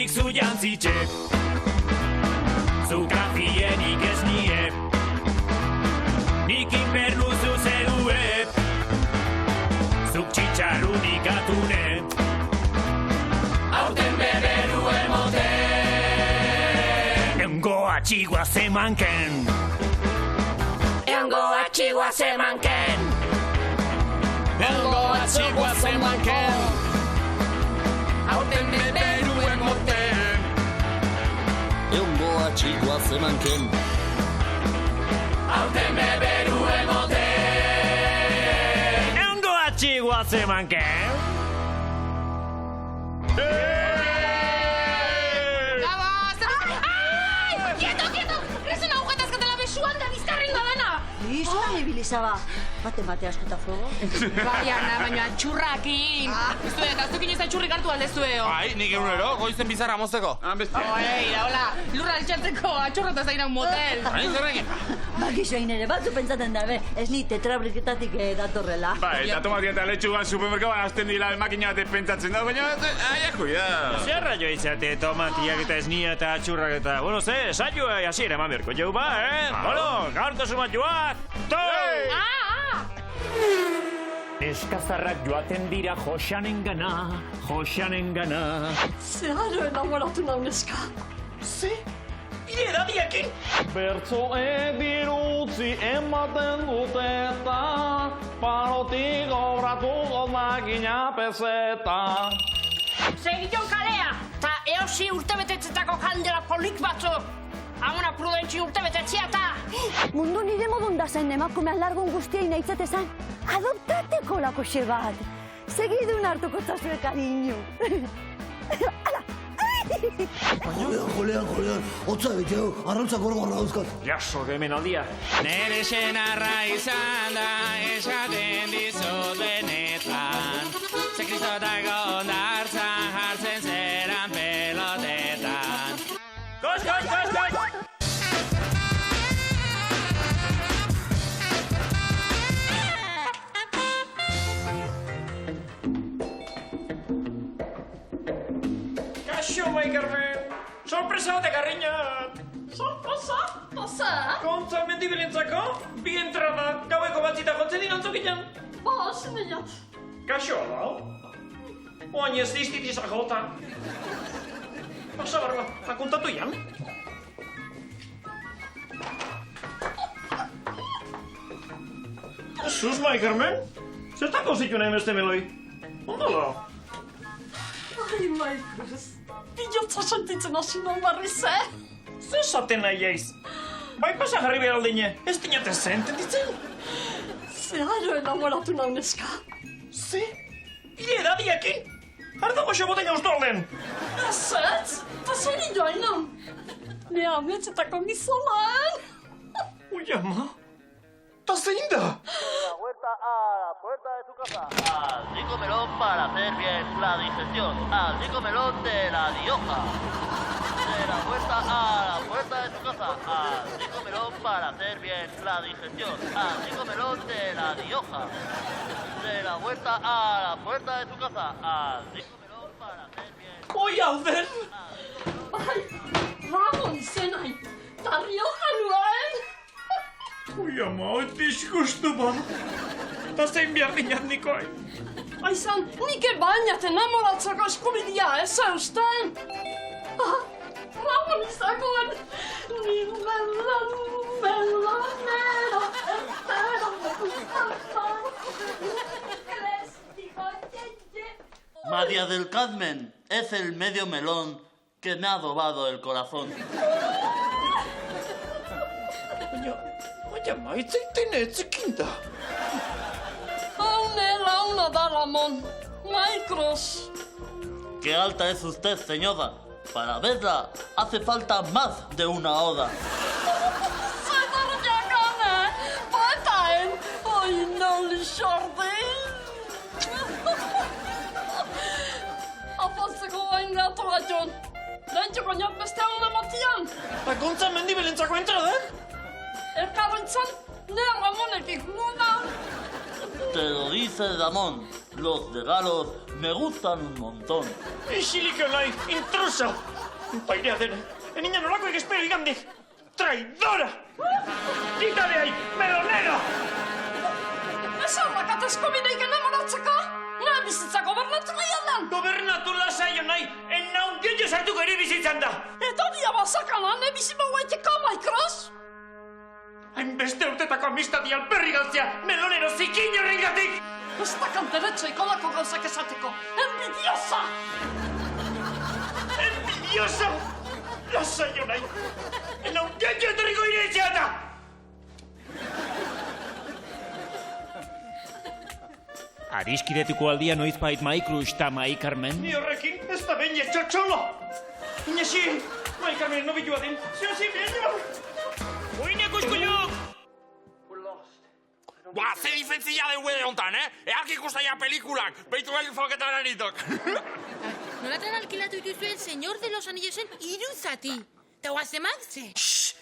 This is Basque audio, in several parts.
zu jantzitxe. Zu kafienik ez nie, nik inbernuzu zerue, zuk txitxarrunik atune, aurten beberu emote. Eungo atxigua zemanken, eungo atxigua zemanken, eungo atxigua zemanken, aurten beberu emote. Eungo atxigua zemanken, aurten beberu emote. Eungo atxigua zemanken. Listan ibilizaba. Bate askota fuego. Bai, Ana, baina atxurrakin. Zue, eta zukin ez atxurrik hartu aldezueo. Bai, nik egunero, goizen bizarra mozteko. Hola, lurra altxatzeko atxurrata zainan motel. Bai, zerrekin. Bakixo inere, batzu pentsaten dabe, ez ni tetrabriketatik datorrela. Bai, eta tomatien eta letxugan supermerkaban azten dira makina batek pentsatzen da, baina aia kuida. Zerra jo izate tomatiak eta esnia eta atxurrak eta... Bueno, ze, saioa hasiera eman berko jau ba, Bueno, gaurko sumatioak, toi! Eskazarrak joaten dira Joxanengana. Zeharo enamoratu nau neska. Ze? Bire edadiekin? Bertsoek dirutzi ematen dute eta parotik obratu makina peseta. Segiton kalea, eta eosi urtebetetzetako kandela polik batzuk. Amona prudentzi urtebetetzea eta... Mundu nire modun da zen emakumean largon guztiai nahitzatezan, adoptateko lako xe bat. Segidun hartuko zazue kariño. Ala! Jolean, hotza beteo, arrautzak gorgorra dauzkat. Jaso hemen aldia. Nere senarra izan da, esaten dizut benetan. Ze kristotako ondartzan jartzen zeran pelotetan. Koz! Kaixo, Maikarmen! Sorpresa bat ekarriñat! Sorpresa? Oza? Kontza mendibelentzako, bi entrada, gaueko batzita jotzen dira antzokinan. Ba, zineiat. Kaixo, hau? Oain ez diztit izakota. Pasa barba, akontatu ian? Sus, Maikarmen? Zertako zitu nahi beste meloi? Ondala? Ai, Maikus, bilotza sentitzen hasi non barriz, Zer zaten nahi eiz? Bai pasa jarri behar aldine, ez dinate zentenditzen? Zeharo enamoratu nau neska. Ze? Bire edadiekin? Ardago xoboten jauztu alden! Ezetz, eta zer joan non? Ne ametzetako gizonan. Ui, ama, ta zein da? Al rico melón para hacer bien la digestión. Al rico melón de la Rioja. De la puerta a la puerta de tu casa. Al rico melón para hacer bien la digestión. Al rico melón de la Rioja. De la puerta a la puerta de tu casa. Al rico melón para hacer bien. Oi, alden! Ai, Ramon izenai, eta Rioja nuen. Ui, ama, oiti iskustu ba. Ta zein behar dinat nikoi? Aizan, nik bainat enamoratzako eskubidia ez eusten. Ramon izagoen, ni melonero, entero, María del Carmen es el medio melón que me ha robado el corazón. Oia, ama, itzaiten etzekin da. Launa da Ramon, Maikros. Qué alta es usted, señora. Para verla hace falta más de una hora. Zedar jagane, batain, oinoli xordin. Apatzeko bain gatoa, John. Lehentxeko niat beste hona matian. Ta kontza mendibelentzako entradak? Elkarritzan, nea Ramonetik nuna. Te lo dice Ramón. Los regalos me gustan un montón. Isilik nahi, intrusa! Pairea den, niña nolako egespero igandik. Traidora! Quítale ahí, melonero! Esan bakatezko bideik enamoratzeko? Nahi bizitza gobernatu nahi. Gobernatu lasaio nahi, naun gehiago sartuko ere bizitzan da. Eta dia bazakana, ne bizima guaiteko, Maikros? Hainbeste urtetako amistadi alperri galtzea, melonero zikin horrengatik! Ez dakan derecho ikolako gauzak esateko. Envidiosa! Envidiosa! Lasaio nahi, naun gehiago etorriko iretxea da! Ariskidetuko aldia noizbait Maikrus eta Mai Carmen? Ni horrekin ez da behin txotxolo! Inesi, Mai Carmen nobilua den, ziozi behin! Uine kuskulluk! Ba, ze difentzia de huede hontan, Eak ikustaia pelikulak, beitu behar infoketan anitok. Nolatan alkilatu dituzuen Señor de los Anillosen 3 zati. Eta guazemak ze?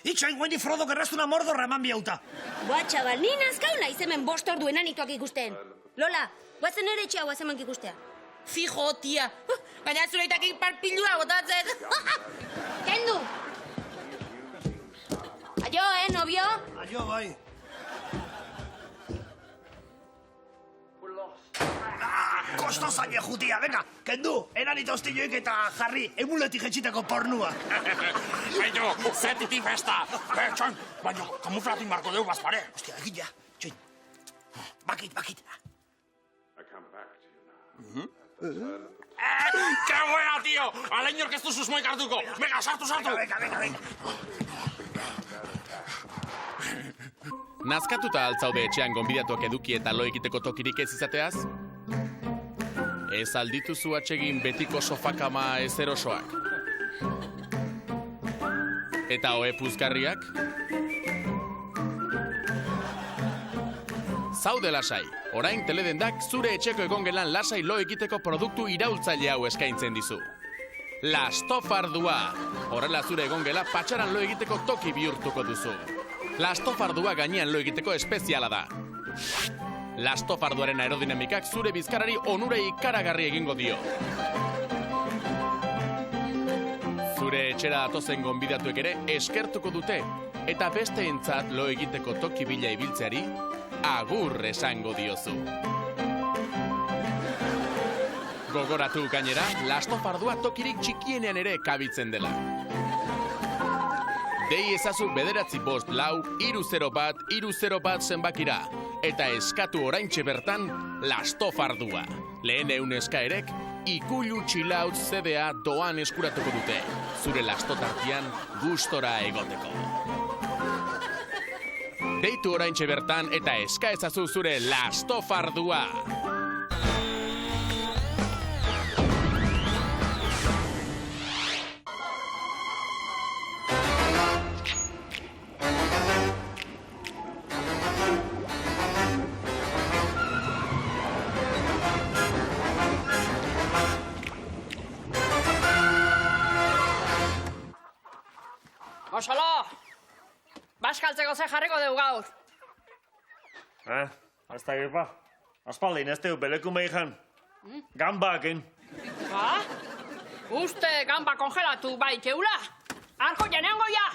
Itxoin guendi Frodo gerraztuna Mordorra eman biauta. Boa, txabal, ni nazkau nahi hemen 5 ordu enanitoak ikusten. Lola, guazen ere etxea guazemank ikustea. Fijo, tia. Baina zureitakik parpilua botatzen. Kendu! Aio, novio? Aio, bai. Kosto zaine jutia, venga, kendu, enanita hostilloik eta jarri emuletik jetxitako pornua. Baina, zetitik festa. Txoin, baina, kamuflatin marko deu bazpare. Hostia, egin ja, txoin. Bakit. ¡Qué buena, tío! Alain orkestu susmoik hartuko. Venga, sartu. Venga. Nazkatuta altzaude etxean gonbidatuak eduki eta lo egiteko tokirik ez izateaz? Ez aldituzu atsegin betiko sofakama ezerosoak? Eta ohe puzgarriak? Zaude lasai, orain teledendak zure etxeko egongelan lasai lo egiteko produktu iraultzaile hau eskaintzen dizu. Lastofardua, horrela zure egongela patxaran lo egiteko toki bihurtuko duzu. Lastofardua gainean lo egiteko espeziala da. Lastofarduaren aerodinamikak zure bizkarrari onure ikaragarri egingo dio. Zure etxera datozen gonbidatuek ere eskertuko dute, eta besteentzat lo egiteko toki bila ibiltzeari, agur esango diozu. Gogoratu gainera, lastofardua tokirik txikienean ere kabitzen dela. Dei ezazu 954-301-301 zenbakira, eta eskatu oraintxe bertan lastofardua. Lehen eun eskaerek, ikulu txilaut CDA doan eskuratuko dute, zure lastotartian gustora egoteko. Deitu oraintxe bertan eta eska ezazu zure lastofardua. Osolo! Baskaltzeko ze jarriko dugu gaur. Ez da gipa. Aspaldin ez dugu belekume ikan. Gambaken. Ba? Uste gamba kongelatu bai keula. Arko janeango ja!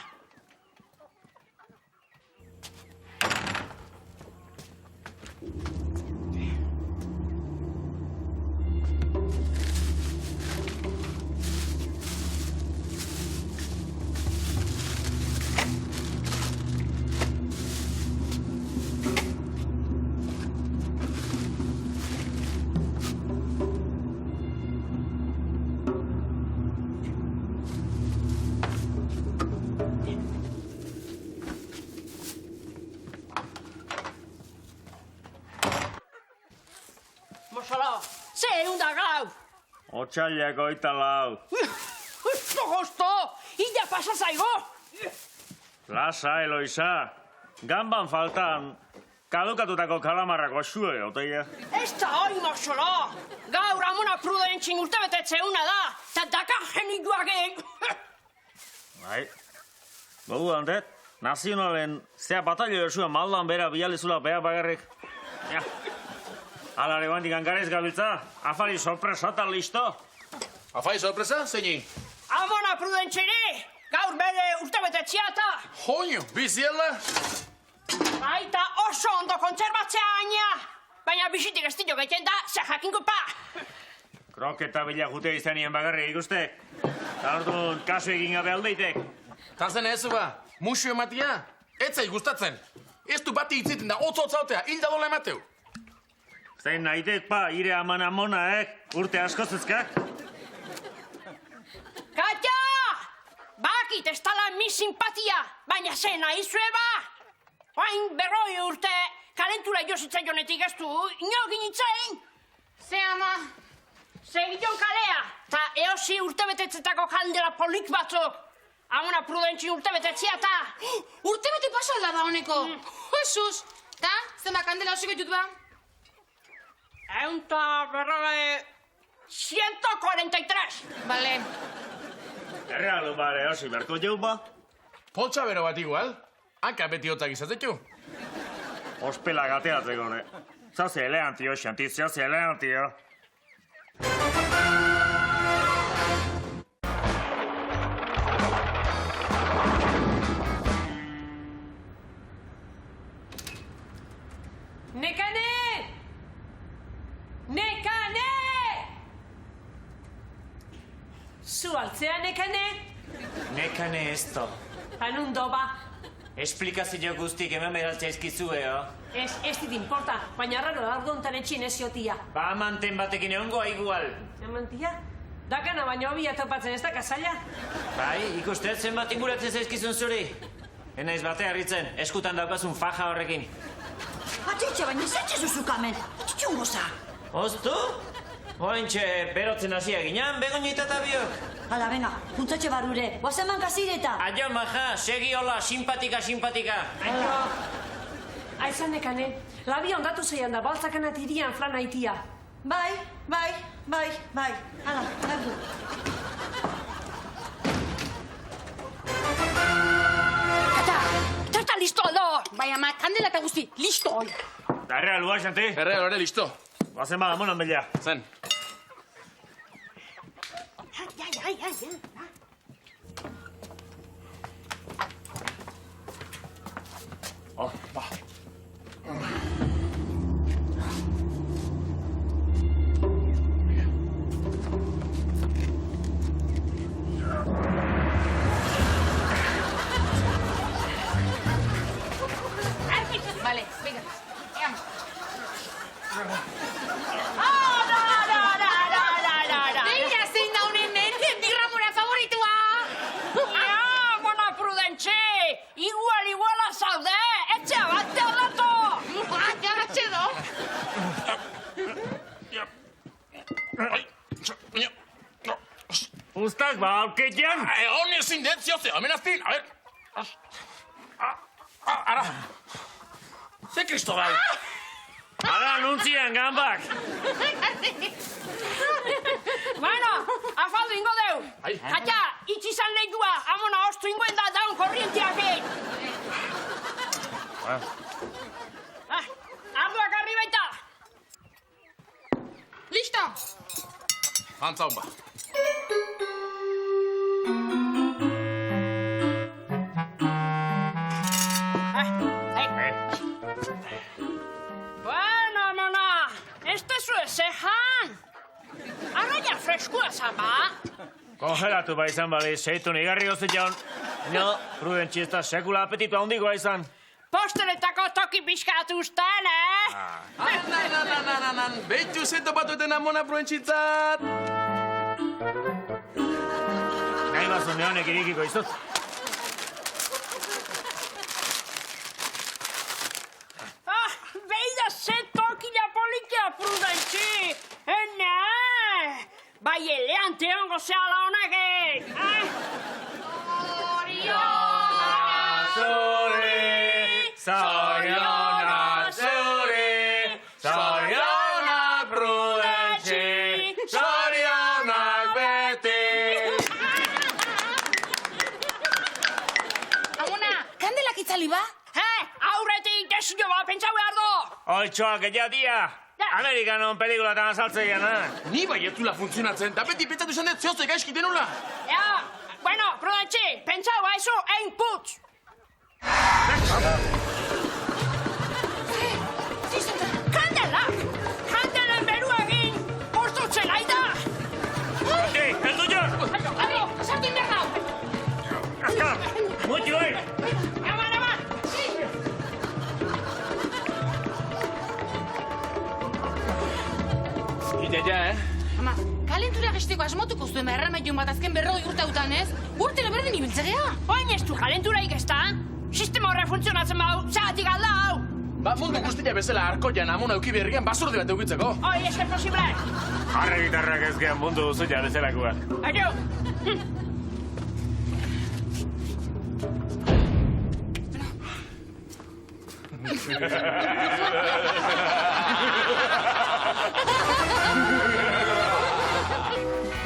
Mosolo, ze eunda gau! Otsailak 24. Gosto! Illa pasa zaigo! Lasa, Eloisa. Gamban faltan kadukatutako kalamarrak osue, oteia. Ez da hori, Mosolo! Gaur amona prudentxin urtebetetzeuna da, eta dakar genikoak egin! Bai. Gogu handet, nazionalen zea batalio ersua maldan bera bializula beha bagarrik. Ja. Alare bandik angarez gabiltza, afari sorpresata listo. Afai sorpresa, zeini? Amona Prudentxeri, gaur bere urtebetetzea eta... Joño, biziela? Baita oso ondo kontserbatzea gaina. Baina bisitik ez dito gaiten da, ze jakinko pa. Kroketa bila jute izanien bagarri ikuste. Eta orduan kasu egin gabe aldeitek. Tazen ez ba, musio ematia? Etzai gustatzen. Ez du bati hitziten da, otza-otza-otea, hilda dola emateu. Zein nahitek pa, ire amona, urte asko zezkak. Katja! Bakit ez tala mi simpatia, baina ze nahi zueba. Oain berroi urte, kalentura jositzen jonetik ez du, inogin itzain. Ze ama? Segiton kalea, eta eosi urtebetetzetako kandela polik batzuk. Amona Prudentxi urtebetetzea eta... Urtebete pasalda da honeko. Jesus! Ta, zenba kandela osiko ditut ba? Eunta berroge... 143. Bale. Errealu bare, osi berko jau ba? Poltsa bero bat igual. Hanka beti hotzak izatetu. Ospela gateatzeko, ne? Zaze eleantio, Xantiz, zaze eleantio. Nekane! Nekane! Zu altzea, Nekane? Nekane ez to. Hanundo ba. Esplikazio guztik hemen beraltzea izkizue, Ez dit importa, baina raro ardontan etxin ez jotia. Ba amanten batekin egongoa igual. Amantia? Dakana baino hobia topatzen ez da kasaila. Bai, ikustez zenbat inguratzen zaizkizun zuri. Enaiz batea harritzen, eskutan daukazun faja horrekin. Atxetxe, baina zetxe zuzukamen. Txungo za. Oztu? Ointxe, berotzen hasia ginean, begoñita eta biok. Hala, venga, juntzatxe barrure. Guazen mankazireta. Aio, maja, segi hola, simpatika. Aio. Aizan, Nekane, labi ondatu zeian da, baltzakan atirian flan aitia. Bai. Hala, gardu. Eta listo do! Bai ama, kandela eta guzti, listo. Darrea lua, Xanti. Herrea, lore, listo. Bazen bada, monan bella. Zen. Opa. Vale, venga. Beira zein da honen birramura favoritua. Mona Prudentxi, iguala zaude, etxea bat teodatu! Jagatxe do. Uztak ba, auketian? Egon ezin dut zioze, amenaztin, a ver. Ara. Ze kristo bai? Ara, nuntzien, gambak. Bueno, afaldu ingo deu. Ai. Katja, itxizan lehua, amona ostu ingoen da daun korrientiakin. Arduak arri baita. Listo. Hantza honba. Bueno, mona, ez tezu ezejan. Arraia freskua zaba. Kongelatu ba izan bali, seitu nigarri gozitzen. No, Prudentxi ez da sekula apetitu handikoa izan. Posteletako toki pixkatu usten, Nan. Beitu zeto batueten amona Prudentxitzat. Nahi bazun neonek irikiko izot. Beida ze tokila polikia, Prudentxi. Ene, bai eleante hongo zehala honekin. Zorionak zuri, zorionak Prudentxi, zorionak beti. Amona, kandelak itzali ba? Aurretik desio bat pentsau behar du. Oitxoak egiatia. Amerikanon pelikulatan azaltzeian, Ni bai ez dula funtzionatzen, da beti pentsatu izan dut zehozte gaizki denula. Ja, bueno, prodatxe, pentsau, aizu, ein putz! Kandelak! Kandelen beru egin, postutzen aida! Ez du jo! Ado, sartu inbergau! Azka! Mutu, Aman! Ja, Ama, kalentura gesteko asmotuko zuen erremedion bat azken 40 urte hautan, ez? Urtero berdin ibiltzegea. Oin ez du kalenturaik ez da? Sistema horre funtzionatzen bau, zagatik alda hau! Ba, mundu guztia bezala arkoian amona euki berrian basurdi bat eukitzeko. Oi, ez que posible! Harre gitarrak ez gehan mundu duzuia bezalakoa. Aio!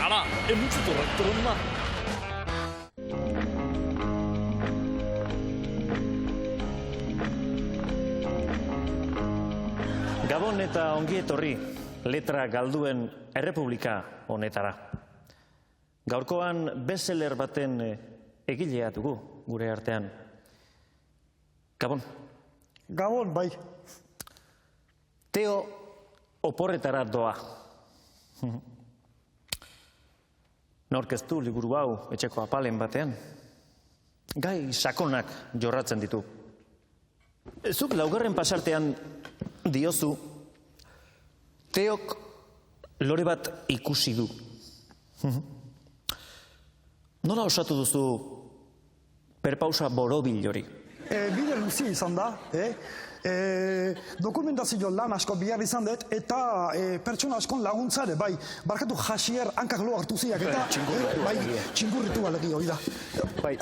Ara, mucho torrektron da. Gabon eta ongi etorri letra galduen errepublika honetara. Gaurkoan bestseller baten egilea dugu gure artean. Gabon. Gabon, bai. Teo oporretara doa. Norkeztu liburu hau etxeko apalen batean. Gai sakonak jorratzen ditu. Zuk laugarren pasartean diozu, Teok lore bat ikusi du. Nola osatu duzu perpausa borobil hori? Bide luzi izan da, dokumentazio lan asko bihar izan dut, eta pertsona askon laguntzare, bai, barkatu Jasier hankak lo hartu ziak, eta bai, txingurritu balegi hori da. Bai,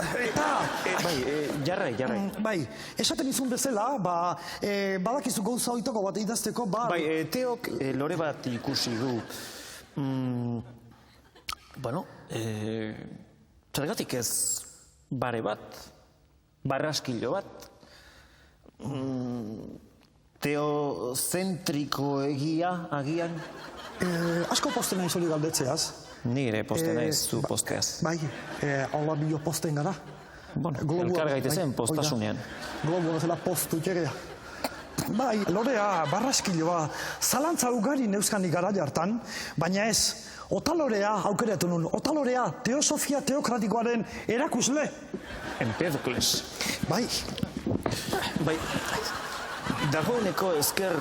jarrai. Bai, esaten izun bezala, badakizu gauza hoitako bat idazteko, Bai, Teok lore bat ikusi du. Bueno, zergatik ez bare bat, barraskilo bat, teozentriko egia, agian? Asko posten nahi zoli galdetzeaz. Nire posten naiz, zu posteaz. Bai, hola bio posten gara. Bueno, elkar gaitezen postasunean. Globo bezala postu txerea. Bai, lorea, barraskiloa, zalantza ugari neuskanik gara jartan, baina ez, otalorea aukeratu nun. Otalorea, teosofia teokratikoaren erakusle. Empedokles. Bai. Dagoeneko ezker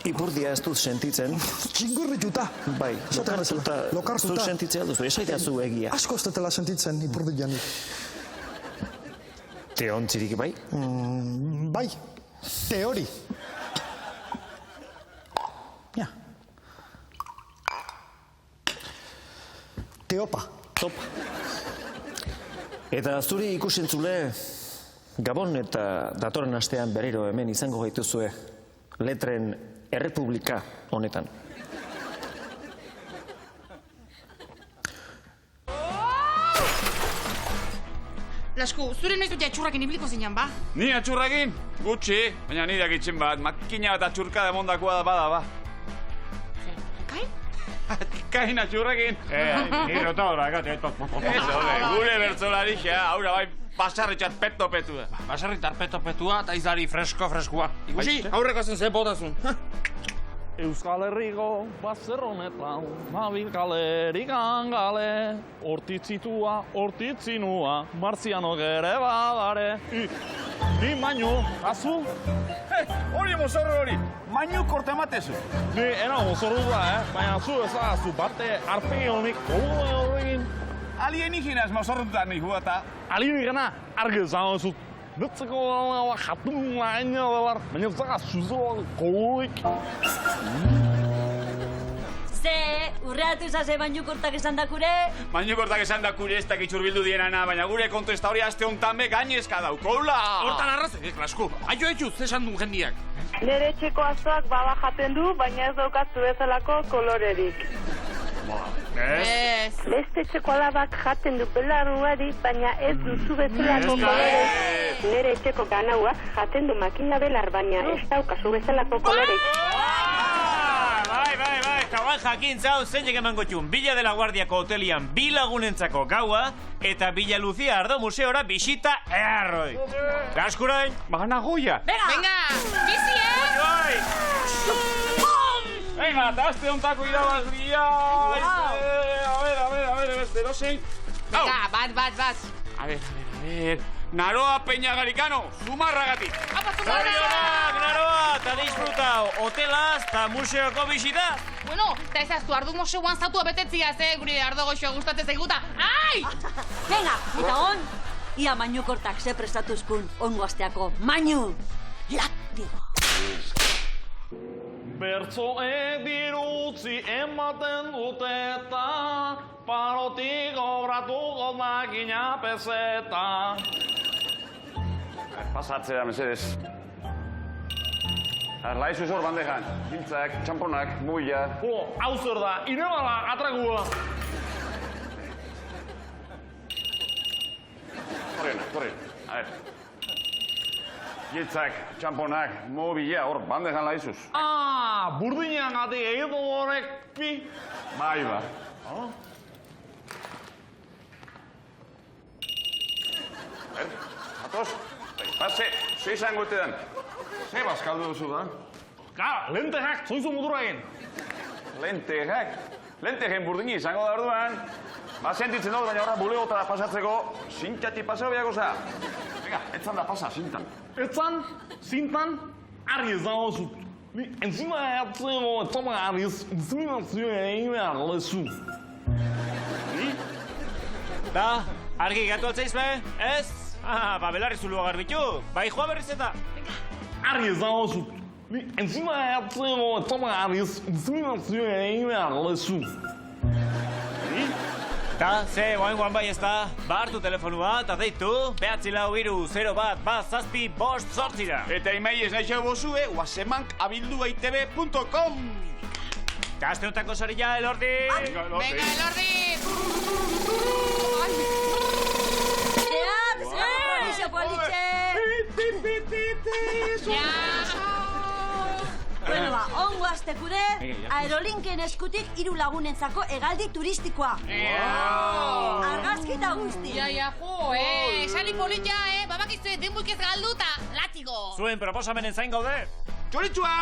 ipurdia ez dut sentitzen. Txingurrituta. Bai, lokartuta. Zut sentitzea duzu, esaitazu egia. Asko ez dutela sentitzen ipurdianik. Teontzirik bai? Bai, teori. Ja. Teopa. Topa. Eta zuri ikusentzule, Gabon eta datorren astean berriro hemen izango gaituzue letren errepublika honetan. Lasku, zure noiz dut atxurrakin ibiliko zinean, ba? Ni atxurrakin? Gutxi, baina nire agitzen bat, makina bat atxurka demondakoa da bada, ba. Kain atxurrakin. Ni rotadora, gate. Eso, gure bertzolari xea, haura bai, basarritxat petu-petua. Basarritar petu-petua eta izari fresko-freskoa. Ikusi, aurreko zen ze botazun. Euskal Herriko bazer honetan, nabil kalerik angale, hortitzitua, hortitzinua, marzianok ere badare. Ni mainu, azu? Hori mozorro hori, mainu korte matezu. Ni era mozorru da, baina zu ezagazu bate arpegionik gogo horregin. Alienígenas mozorrutan nihu eta. Alienígena, argi zango zut. Nutzeko jatun laina delar, baina ezagazu gogoik. Urreatu zase bainokortak esan dakure? Bainokortak esan dakure ez dakit urbildu dienana, baina gure kontu ez da hori aste honetan be gainezka daukola. Hortan arrazek, Lasku. Aio etxuz, zesan duen jendiak. Nere etxeko azoak baba jaten du, baina ez daukatzu bezalako kolorerik. Ez. Beste etxeko alabak jaten du belarruari, baina ez duzu bezalako kolorerik. Nere etxeko ganauak jaten du makina belar, baina ez daukazu bezalako kolorerik. Bai. Eta oan jakintzau zeinek emango txun Villa de la Guardiako hotelian 2 lagunentzako gaua eta Villa Lucia Ardo Museora bisita erroi. Gaskurain? Bagana goia. Venga, bizi, Venga, eta azte ontako irabazlia. A ver, beste dozein. Venga, bat. A ver. Naroa Peñagarikano, Zumarragatik. Zorionak, Naroa, eta disfrutau hotelaz eta museoko bisitaz. Bueno, eta ezaztu ardu museuan zautua betetziaz, guri ardo goxoa gustatzen zaiguta. Ai! Venga, eta on, ia mainukortak ze prestatuzkun ongo asteako. Mainu! Látigo! Bertsoek dirutzi ematen dute eta parotik obratuko makina peseta. Pasatzea, mesedez. Laizuz hor bandejan. Biltzak, txamponak, muila. Hau zer da, irebala atragua. Korren. A ver. Biltzak, txamponak, mobila, hor bandejan laizuz. Burdinean gati egitu horrek pi. Bai, ba. Atoz, pase, ze izango etedan. Ze bazkaldu duzu da? Kara, lentejak, zoizu mutura egin. Lentegen burdini izango da orduan. Sentitzen dut, baina horra bulegotara pasatzeko, zintxati paseo biako za. Venga, etzan da pasa, zintan. Etzan, zintan, argi ez dago zut. Ni entzima eatzeko etzama argiz, inseminazioa egin behar lezu. Da, argi gatu altzaizbe, ez? Ba, belarri zulua garbitu, bai joa berriz eta. Argi ez dago zut. Ni entzima eatzeko etzama argiz, inseminazioa egin behar lezu. Ta, ze, guan bai ez da, hartu telefonua eta deitu, 943-1-7-5-8. Eta email ez nahi bozue, guasemank@itv.com. Ta, azte hontako sarila, Elordi! Venga, Elordi! Provisio politxe! Bueno, ba, ongo aztekure, Aerolinken eskutik 3 lagunentzako hegaldi turistikoa. Argazkita guzti. Ja, jo, esali polita, babakizue denbuik ez galduta, látigo. Zuen proposamenen zain gaude. Txoritsua!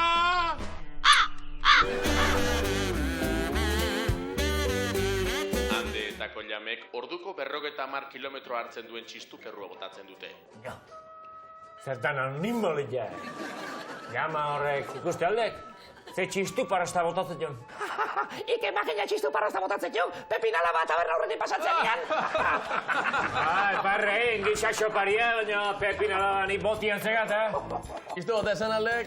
Hande eta Kollamek orduko 50 kilometro hartzen duen txistu kerrua botatzen dute. Zertan animalia. Gama horrek ikuste aldek, ze txistu parasta botatzen joan. Ike makina txistu parasta botatzen joan, pepinala bat aberra horretik pasatzen ean. Parrein, gixaxo paria, baina pepinala ni botian zegata. Txistu bota esan aldek,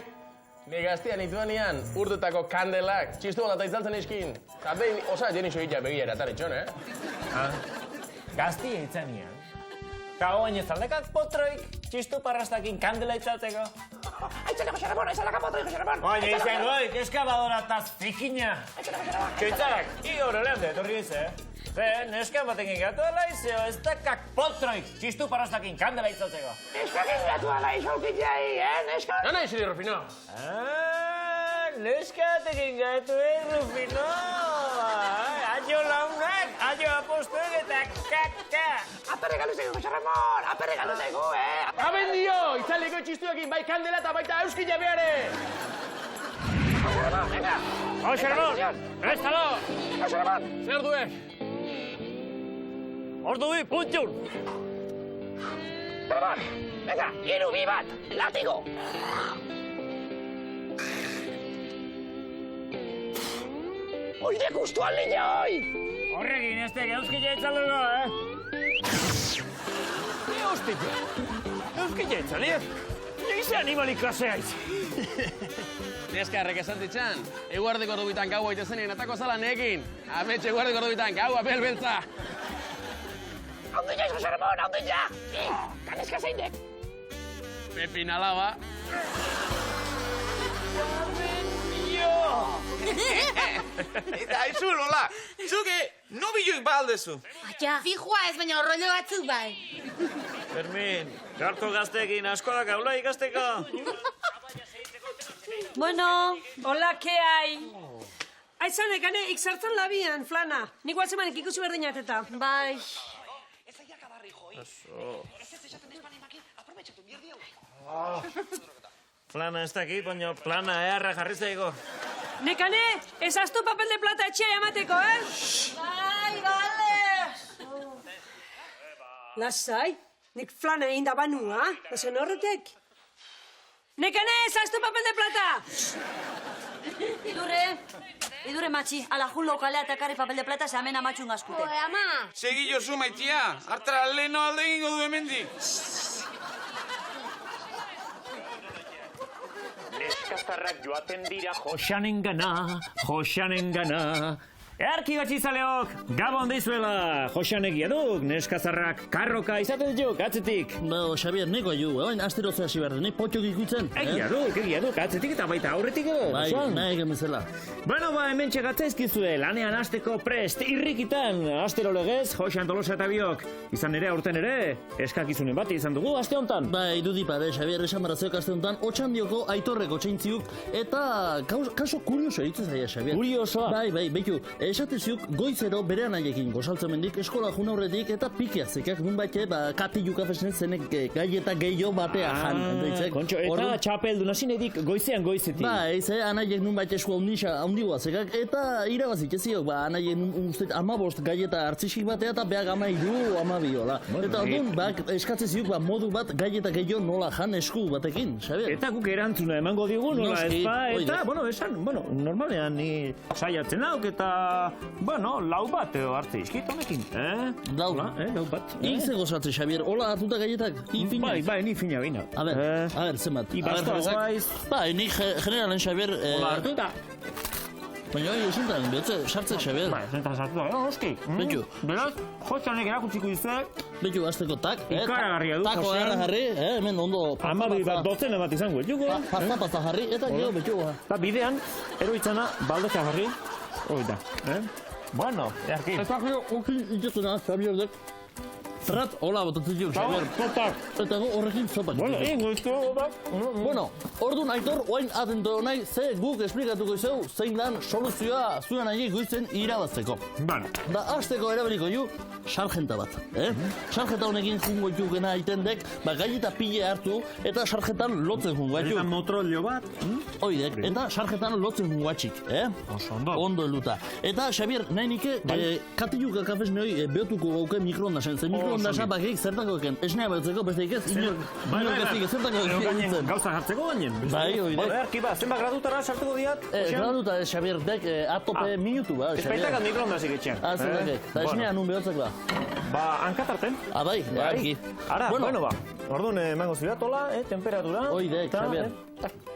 ni gaztian ituanian urtetako kandelak txistu bota izaltzen iskin. Eta behin osa jeni soitia begia eratan itxon, Gaztia itzanian. Eta oain ez aldekak potroik txistu parrastakin kandela itzaltzeko. Aitzalako xeramon, xeramon. Baina izango, eskabadora eta zikina. Txoitzak, horrelean de, etorri dize. Neska baten gigatu ala izeo, ez dakak potroik txistu parrastakin kandela itzaltzeko. Neska gigatu ala izolkin jai, neska? Nana izili, Rufino. Neska baten gigatu, Rufino. Aio launak, aio apostuek eta kaka. Aperre galu zaigu, Xeramon, aperre galu zaigu, Haben dio, itzaliko txistuekin bai kandela eta baita euskila beare. Venga. Xeramon, prestalo. Xeramon. Zer duek? Ordu bi, puntxun. Xeramon, venga, 3, 2, 1, látigo. Oide gustu aldina, oi! Horrekin ez teke euskila itzalduko, Euskila itzaliz? Nize animalik klasea iz. Neskarrek esan ditxan, eguardeko ordubitan gaua itezenien atako zala nekin. Ametxe eguardeko ordubitan gaua belbeltza. Ondina izko, Xeramon, ondina! Kaneska zeindek. Pepin alaba. Eta aizu, Lola, zuke nobilloik baldezu. Baina, fijua ez baina horrollo batzuk bai. Fermin, gartu gazteekin askola gaula ikasteko. Bueno, Hola, ¿qué hay? Aizan, ekane, ikzartzen labian, flana. Nik guatzemanik ikusi berdinat eta. Bai. Flana ez dakit, baina plana eharra jarri zaigo. Nekane, ez aztu papel de plata etxea emateko, Bai, bale. Lasai, nik flana egin da banua, bazen horretek. Nekane, ez aztu papel de plata! Idure matxi, ala jun lokalea eta karri papel de plata ze amena matxun gazkute. Ama! Segi jozu, maitia. Hartara leheno alde egingo du hemendik. Neskazarrak joaten dira Joxanengana. Earki batxizaleok, gabon deizuela, Joxanegia duk, neskazarrak karroka izaten dituk, atzetik. Ba, Xabier, neko ju, hain astero zea zibarren, potxok ikutzen. Egia duk, atzetik eta baita aurretik edo. Bai, nahi gemezela. Bueno, ba, hemen txegatzaizkizue, lanean hasteko prest, irrikitan, astero legez, Joxan Tolosa eta biok. Izan ere, aurten ere, eskakizunen bat izan dugu, aste honetan. Ba, irudi pare, Xabier, esan barazeok aste honetan, otxandioko aitorreko txaintziuk, eta kaso kurioso egiten zaia, Xabier. Kuriosoa? Bai, behitu, esateziuk goizero bere anaiekin gozaltzen mendik, eskola jun aurretik, eta pikia zekak nun baite, ba, katilu kafesnen zenek gaieta gehiago batea jan. Kontxo, eta txapelduna zinedik goizean goizetik. Ba, anaiek nun baite esku haundigoa zekak, eta irabazik eziok, ba, anaiek nun ustez 15 gaieta hartzisik batea, eta behag 12, 12, eta orduan, ba, eskatzeziuk, ba, modu bat gaieta gehiago nola jan esku batekin, Xabier. Eta guk erantzuna emango digu, nola ez ba, eta, normalean ni saiatzen hauk, eta, lau bat edo hartze izkit honekin, Lau bat. Ze gozatze, Xabier, hola hartuta gaietak? Bai, ni fina bina. A ber, zenbat. Ibastoa goaiz. Bai, ni generalen, Xabier... Hola hartuta. Baina hori esuntan, behotze, sartzek, Xabier. Bai, esuntan sartuta, oski. Betu. Beraz, Joxanek erakutsiko izue. Betu, azteko tak. Ikaragarria du, Tako Joxan. jarri, hemen ondo... Amabi bat dozena bat izango, jugo. Pasta jarri, eta gero, betu. Bidean, eroitzana, baldeka jarri. Hoi da, Bueno, earki. Eta gero, okin itxetuna, Xabier dek. Trat, hola, botatzen diuk, Xabier. Eta horrekin zopak. Bueno, Bueno, orduan aitor, oain atento nahi, ze guk esplikatuko izeu, zein lan soluzioa zuen nahi goizen irabazteko. Da, hasteko eraberiko ju, sargenta bat, Sargenta honekin jungo jugena aitendek, ba, gaieta pile hartu, eta sargentan lotzen jungo ju. Eta motrolio bat. Oidek, eta sargentan lotzen jungo atxik, Ondo eluta. Eta, Xabier, nahi nike, katiluka kafesneoi behotuko gauke mikroondasen, ze mikroondasen bakik zertako eken, esnea behotzeko, beste ikez, inor ezik zertako eken. Gauza jartzeko gainen. Bai, oidek. Bueno, erki ba, zenba gradutara sartuko diat? Graduta, Xabier, dek, atope minutu, ba, Xabier. Espeitakat mikroondazik etxean. Zertakek, eta esnea nun behotzek ba. Ba, hankatarten. Bai, argi. Ara, bueno ba, orduan emango zidatola, temperatura. Oidek, Xabier.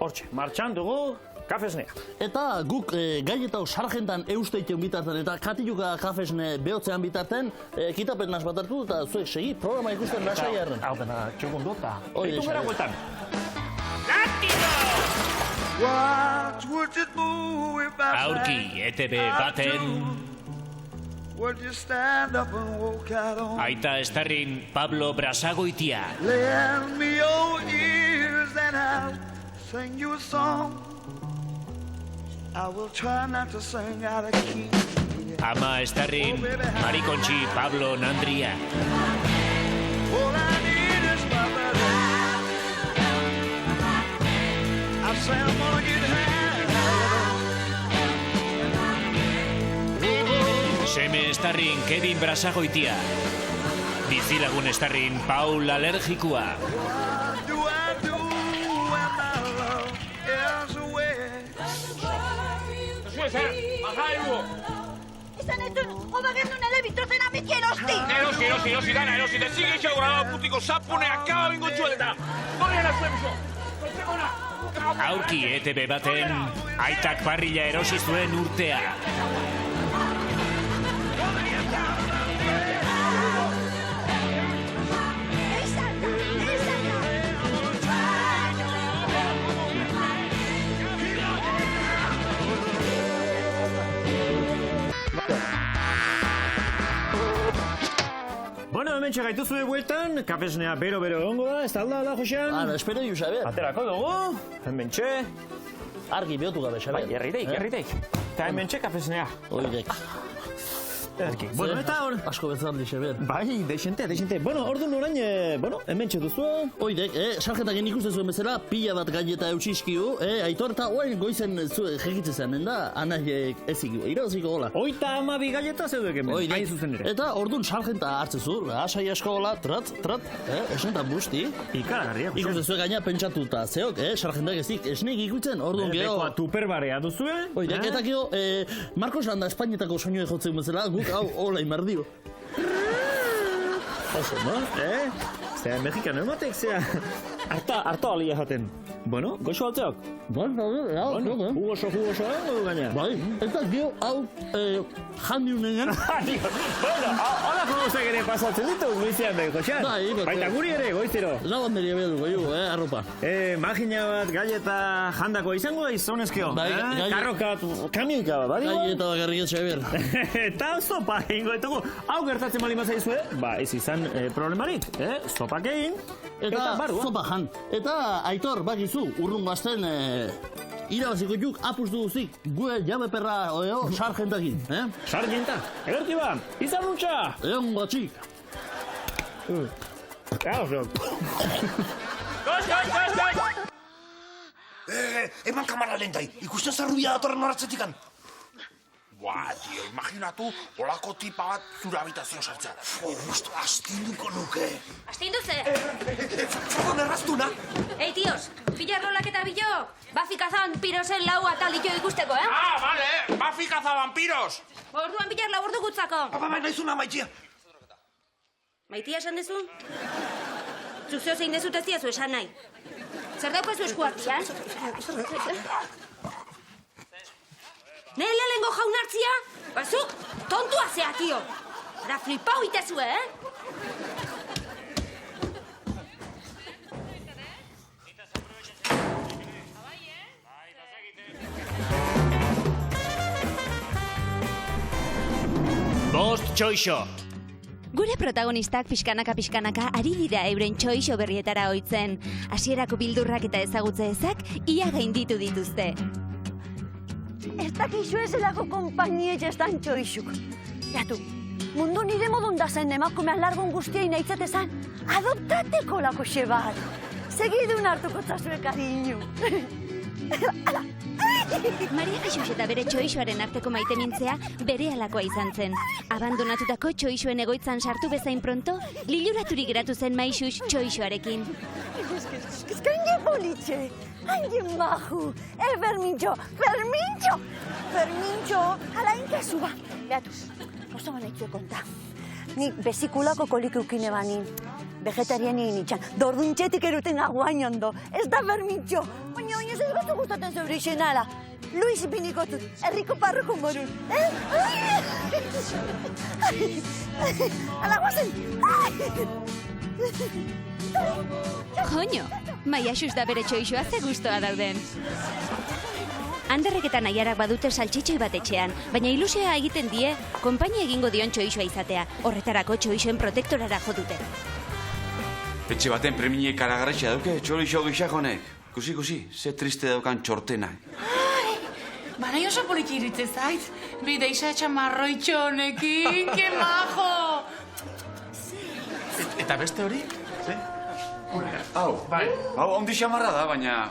Hortxe, martxan dugu, kafesnea. Eta guk gaietau sargentan eusteiten bitarten eta katiluka kafesne behotzean bitarten kitapen nas bat hartu eta zuek segi programa ikusten lasai erren. Hau dena, txukun dota. Oide, Eitu gara guetan. Aurki, ETV baten... Aita estarrin Pablo Brasagoitia. Lend me your ears and I'll sing you a song. I will try not to sing out of key. Ama estarrin Marikontxi Pablo Nandria. All I need is my brother. I say I'm gonna get high. Seme estarrin Kevin Brasagoitia. Bizilagun estarrin Paul Alergikua. Izan ez duen, joba gendun elebitrozen amiki erosti! Erosi, dana, erosi, da sigue eixo grabado putiko sapune, akaba bingo txueleta. Gorriana zuen bizo, Aurki ETV baten aitak parrilla erosi zuen urtea. Bueno, hemen txegaitu zuen bueltan, kafesnea bero egongo da, ez da alda, Josean? Espero ju, Xabier. Aterako dugu, hemen txe. argi behotu gabe, Xabier. Bai, herrideik. Eta hemen txekafesnea. Oidek. Ederki. Bueno, eta hor... Asko bezaldi, Xabier. Bai, deixente. Bueno, orduan orain, hemen txeduzu. Oidek, sarjetaken ikuste zuen bezala, pila bat galleta eutxiskiu, Aitor, eta oain goizen jekitze zen, da, anaiek ezik, iraziko gola. 32 galleta zeudek hemen, hain zuzen ere. Eta orduan sarjenta hartzezu, asai asko gola, trat, esen eta busti. Ikaragarria. Ikuste zuen gaina pentsatuta, zeok, sarjentak ezik, esnek ikutzen, orduan geho... Bekoa tuperbarea duzue. Oidek, eta geho, Marcos Landa Espainetako soinue jotzen bezala, guk hau hola inbardio. Oso, no? Zea, mexikano ematek, zea. Arto alia jaten. Bueno, goxo altzeok? Bueno, jugoso, gaina. Bai, eta gio, hau, jandiunen. Bueno, hola gozak ere pasatzen ditu, goizean beko, txan. Baita guri ere, goizero. Lau handeria behar goiu, arropa. Magina bat, galleta jandako izango da izonezkeo. Karrokat, kamioika bat, badi? Galleta bakarrik Xabier. Eta sopa egingo ditugu. Hau gertatzen bali mazaizue, ez izan problemarik, sopak egin. Eta sopa jan. Eta Aitor, bakizu, urrun bazten irabaziko juk apustu duzik gue jabe perra oeo sargentakin, Sargenta? Egerti ba, izan nuntza! Egon batxik. Goz! Eman kamara lentai, ikusten zarrubia datorren horatzetikan. Buah, tio, imaginatu olako tipa bat zure habitazio sartzea. Justo, astinduko nuke. Astindu ze? Fokon erraztuna. Ei, tios, pillarrolak eta bilok. Bafi kazan pirosen lau atal ditu ikusteko, Vale, Bafi kaza vampiros. Orduan pillar labordu gutzako. Bai, naizuna, maitia. Maitia esan dezu? Zuzeo zein dezut ez diazu esan nahi. Zer daukazu eskuartian? Nele lengo jaun hartzia? Bazuk, tontua zea, tio. Ara flipau itezue, Bost txoixo. Gure protagonistak pixkanaka ari dira euren txoixo berrietara oitzen. Hasierako bildurrak eta ezagutze ezak ia gainditu dituzte. Ez dakizu ezelako konpainie estan txoixuk. Beatu, mundu nire modun da zen emakumean largon guztiai nahitzatezan, adoptateko lako xe bat. Segidun hartuko zazue, kariño. Maria Jesus eta bere txoixoaren arteko maite mintzea bere alakoa izan zen. Abandonatutako txoixoen egoitzan sartu bezain pronto, liluraturik geratu zen Maixus txoixoarekin. Hain politxe, hain maju, Fermintxo, ala inkazu ba. Beatu, oso banaitzu konta. Ni bezikulako kolik eukine bani, vegetariani nitxan, dorduntxetik eruten aguain ondo, ez da Fermintxo, baina ez gozu gustaten zeure izenala. Luis ipiniko zut, herriko parroko morun, Ala guazen! Joño, Maiaxus da bere txoixoa ze gustoa dauden. Anderrek eta Naiarak badute saltxitxoi bat etxean, baina ilusioa egiten die, konpainia egingo dion txoixoa izatea. Horretarako txoixoen protektorara jo dute. Etxe baten preminiek karagarretxea dauke, txoixo gixak honek. Kusi, ze triste daukan txortena. Baina oso poliki iritze zait. Bide isa txamarroitxo honekin, ke majo! Eta beste hori? Hau, ondi xamarra da, baina...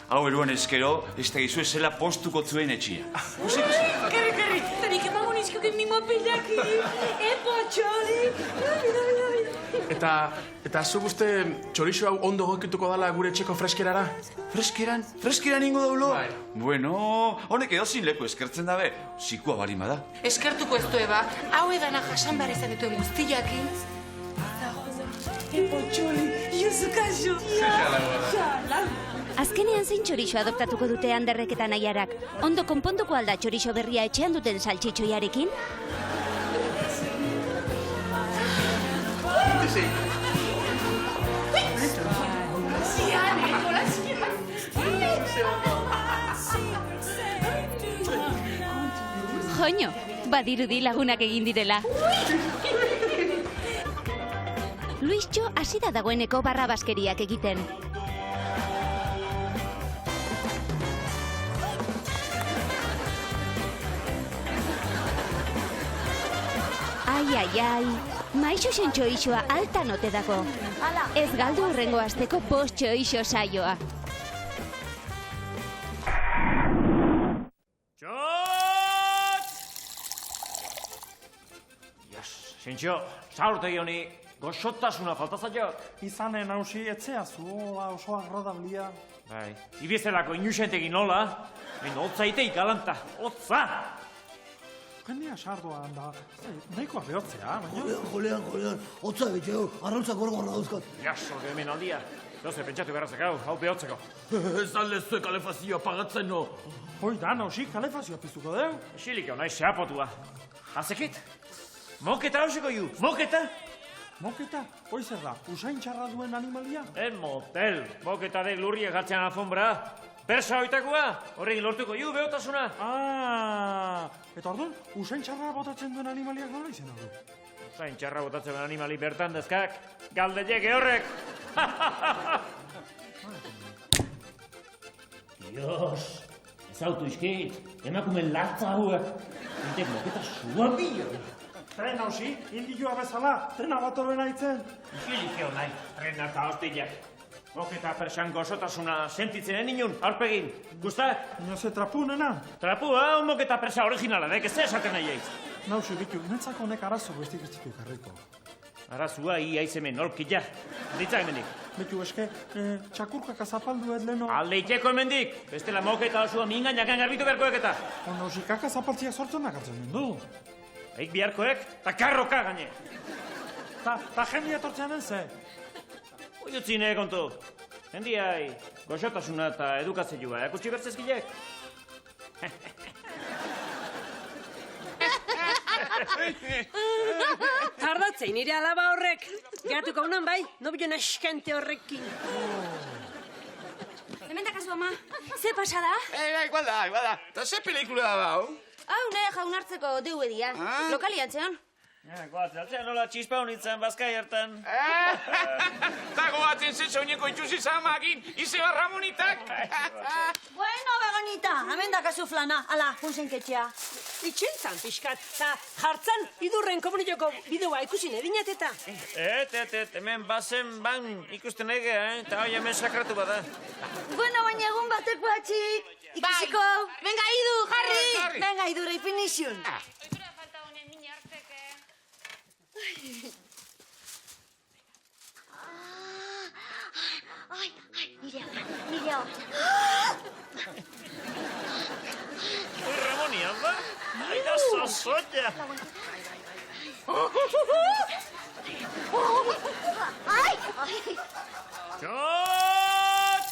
Hau eruan ezkero, ez da gizu zela postuko zuen etxia. Kerri, zenik emago nizkoken mimo pilaki. Epo, txoli. Eta zu guzti txorixo hau ondo gokituko dala gure etxeko freskerara? Freskeran? Freskeran ingo daulo? Bueno, honek edozin leku eskertzen dabe, zikua balima da. Eskertuko ez dueba, hau edana jasan behar izan dituen guztiakin. Epo, txoli, jozu kaso. Azkenean zein txorixo adoptatuko dute Anderrek eta Naiarak? Ondo konponduko alda txorixo berria etxean duten saltxitxoiarekin? Joño, badirudi lagunak egin direla. Luistxo hasi da dagoeneko barrabaskeriak egiten. Ai, Maixusen txoixoa altan ote dago. Ez galdu hurrengo asteko bost txoixo saioa. Sintxo, zaurtegi honi, goxotasuna faltazaiok. Izanen hausi, etzea zuola oso agradablia. Bai, ibiezelako inusentegin nola, hotzaiteik alanta, hotza! Jendea sardoan da, nahikoa behotzea, baina... Jolean, hotza betxeo, arrautzak gorgorra dauzkat. Jaso, hemen aldia. Doze, pentsatu berazak hau behotzeko. Ez aldezue kalefazioa pagatzen no. Hoi da, nausi, kalefazioa piztuko deu? Esilik hau nahi seapotua. Hazekit? Moketa hauseko ju, moketa? Moketa? Hoi zer da, usain txarra duen animalia? En motel, moketa dek lurriak jartzean alfombra. Persa oitakoa, horrein lortuko ju behotasuna. Eta orduan, usain txarra botatzen duen animaliak nola izan hau? Usain txarra botatzen duen animali bertan dezkak, galdeiek horrek. Dios, ez autu izkit, emakumen lartza hauek. Intek moketa sua bilo. Tren hausi, indioa bezala, trena bat horren aitzen. Ikilikeo nahi, trena eta hostillak. Moketa persan gozotasuna sentitzen inun, aurpegin. Gustak? Inoze trapunena? Trapua, moketa persa originala, dek ez esaten nahi eiz. Nausi, bitu, netzako honek arazo bestik ez ditu ekarriko. Arazua iaizemen, orkila. Ditzak emendik. Bitu, eske, txakurkak azapaldu edleno... Aldeiteko emendik, bestela moketa osua mingainak garbitu beharkoek eta. Nausi, kaka zapaltziak sortzen nagartzen mendu. Eik biharkoek, eta karroka gaine. Ta jendia tortzean ze? Uiutzine kontu. Jendiai, goxotasuna eta edukazioa, ekutsi bertzezkilek. Tardatzei nire alaba horrek. Geratuko honan bai, nobilo neskente horrekin. Hemen dakazu, ama. Ze pasada? Igual da. Eta ze pelikula da, hau? Hau, nire jaunartzeko deuedia. Lokalian zeon. Goatzen, nola txispa honitzen, bazkai hartan. Eta goatzen zen soineko itxusi zamakin, ize barramonitak. Bueno, Begonita, hemen dakazu flana, ala, punzen ketxea. Itxiltzan, pixkat, eta jartzen idurren komunitoko bideoa ikusi nedinet eta. Hemen bazen ban ikusten ege, eta hoi hemen sakratu bada. Bueno, baina egun bateko atxik. Ikusiko. Venga, Idu, jarri. Venga, Idu, reipinixun. Ai, nire hau. Ramoni, alda? Aida sasoia. Ai! Txot!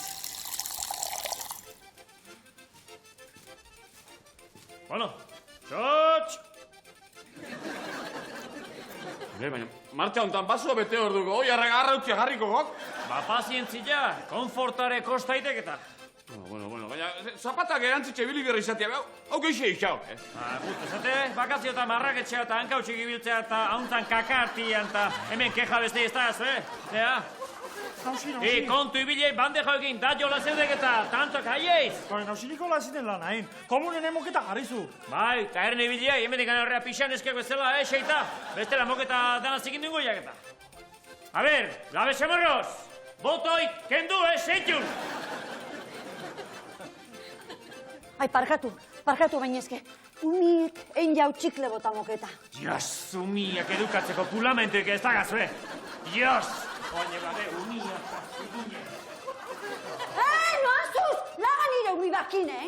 Bueno, txot! Baina, martxa hontan baso bete hor dugu, oi arrautxia jarriko gok? Ba, pazientzia, konfortare kostaitek eta. Bueno, baina, zapatak erantzitxe biligerri izatea, hau geixe eixau, Justo, esate, bakazio eta marraketxea eta hankautxik ibiltzea eta hauntzan kakartian eta hemen keja beste ez da, Zea? Nausi. Kontu ibilei bandejo egin, da jola zeudek eta tantok haieiz. Nausi Nikola zinen lan hain, komunen emoketa jarrizu. Bai, eta erne ibilei, hemen dikan horrea pixan eskeko ezela, xeita. Bestela moketa dana zikin dugu jaketa. A ber, labe semorroz, botoik kendu, seitun. Ai, parkatu bainezke. Umiek en jau txikle bota moketa. Dios, umiak edukatzeko pulamentuek ez dagazue. Dios! Oine bade, umiak, zidune. No azuz! Laga nire umi bakine,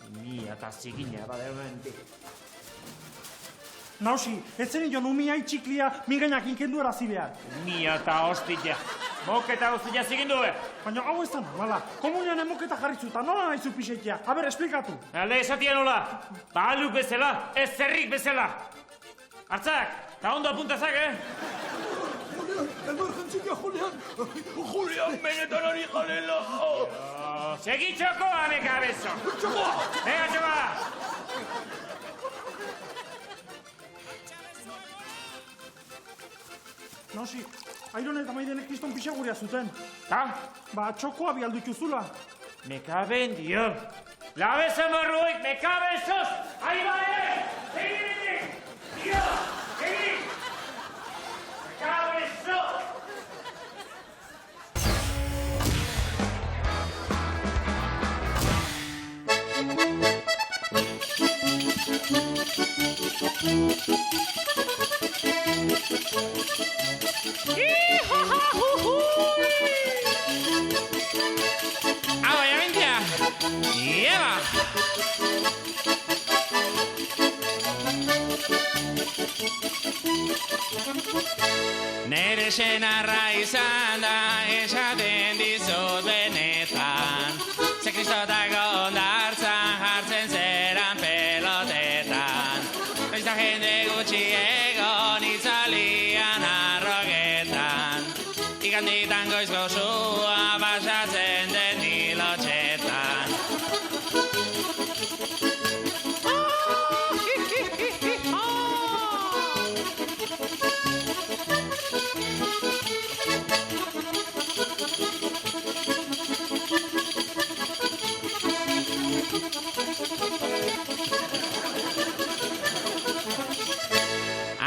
Umia eta zigina bade hemen. Nausi, ez zen joan umiai txiklia mingainak inkendu erazi behar. Umia eta hostila. Moketa hostila zigin due. Baina hau ez da normala. Komunian emoketa jarritzu eta nola nahi zu pixetia. A ber, esplikatu. Alde esatia nola. Baluk bezala, ez zerrik bezala. Hartzak, eta ondo apuntazak, Emergentzia, Julian! Julian, benetan hori jalela! Segi txokoa, me cabezo! Txokoa! Venga, txokoa! Nausi, Airon eta Maidenek kriston pixaguria zuten. Ta? Ba, txokoa bialdutxu zula. Me caben, dio. Labeza marruik, me cabezos! Ahí va, ¡Seguid! ¡Tío! ¡Seguid! ¡Me cabezos! Obviamente, lleva. Nere senarra izan da, esaten dizut benetan. Ze kristotako ondartzan jartzen zeran pelotetan. Noiz da jende gutxi egon itzalian arroketan. Iganditan goiz gozua basatzen den hilotxetan.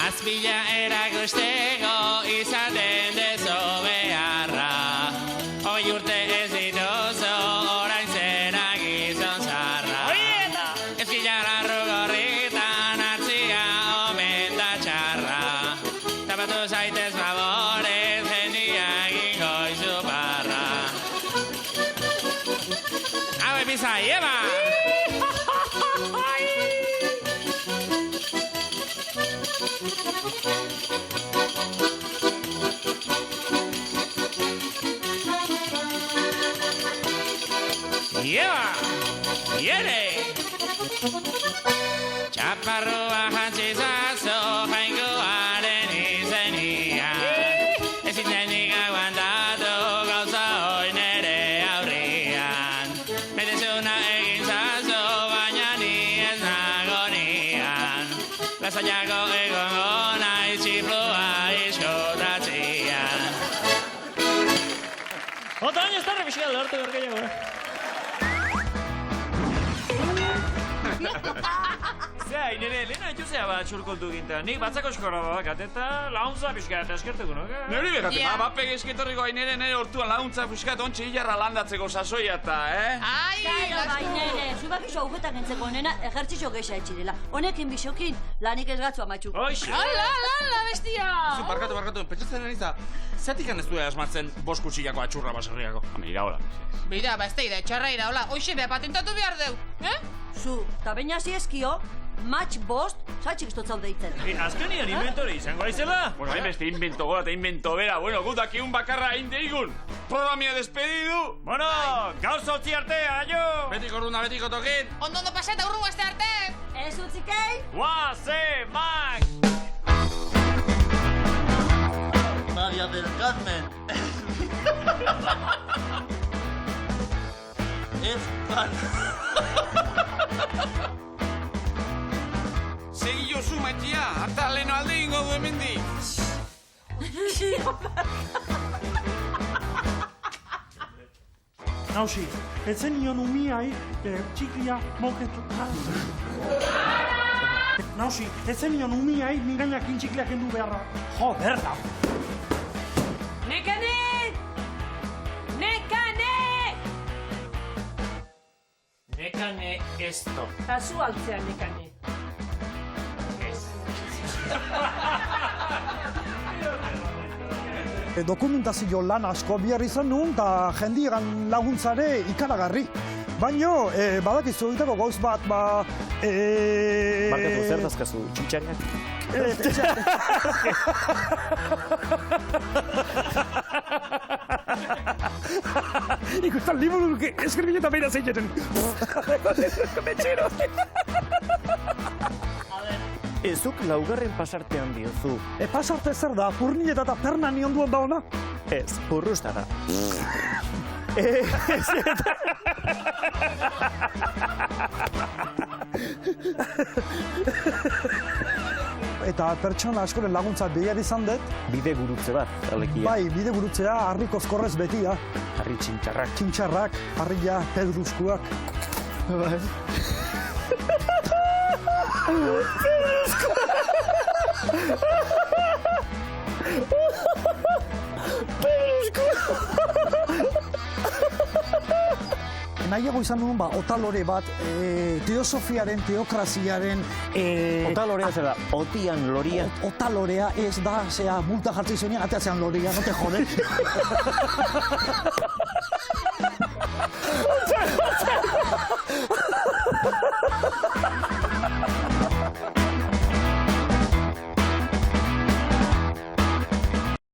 Azpila erakusteko izaten dezo beharra. Hoi urte ez dituzu orain zera gizon zarra. Ezkilar arrugorritan hartzia omen da txarra. Tapatu zaitez favorez jendia egingo izu barra. Hau epiza, lleva! Lleva! Viene! Chaparrua jantzizazo jainkoaren izenian. Ezin denik aguantatu gauza hoi nere aurrian. Metezuna egin zazo baina ni ez nago nian. Lasaiako egongo naiz txiflua iskotatzian. Otoño está revisando el arte de orgullo. Zea, nire, lehena ituzea bat txurkoltu ginta. Nik batzako eskorra bakat eta launtza pixkat eskertuko, no? Neri begate, bape gezketorriko hainere nire hortuan launtza pixkat ontsi hilarra landatzeko sasoia eta, Ai, nene, zubak iso agujetak entzeko nena ejertzizio geisa etxirela. Honekin bisokin lanik ez gatzu amatxuko. Ala, bestia! Zu, barkatu, pentsatzen neniza, zatik ez du asmatzen bost kutsillako atxurra baserriako. Mira, hola. Beida, ba, ez da txarra ira, hola, hoxe beha patentatu behar deu, Zu, eta baina ziezkio, match bost, zatxik istotzau deitzen. Azkenian inventore izango aizela? Bueno, hainbeste invento gora eta invento bera. Bueno, gutak un bakarra hain deigun. Programia despedidu. Bueno, gauz utzi arte, aio! Betiko runa, betiko tokin. Ondo paseta urru aste arte! Ez utzikei? Guaze, Max! María del Carmen. Es Segi jozu, maitia, harta leheno alde ingo du hemendik. Nausi, etzen nion umiai txikia moketu. Nausi, etzen nion umiai migainak intxikliak endu beharra. Jo, berda! Nekane! Nekane! Nekane esto. Kasu altzea, nekane. Dokumentazio lan asko bihar izan nuen, eta jendiegan laguntzare ikaragarri. Baina, badakizu egiteko gauz bat, Barkatu, zer dazkazu, txintxariak? Ikusten liburu eskribin eta beira zeiteten. Metxero. Ezuk laugarren pasartean diozu. Pasarte zer da, purnileta eta perna nion duen da ona? Ez, purrusta da. Eta pertsona askoren laguntza behar izan dut. Bide gurutze bat, alekia. Bai, bide gurutzea, harri kozkorrez betia. Harri txintxarrak. Txintxarrak, harria, pedruzkuak. Bai. Nahiago izan nuen, otalore bat, teosofiaren, teokraziaren... Otalorea zera, otian loria. Otalorea ez da, multa jartzen zenean, ateatzean loria, no te jode.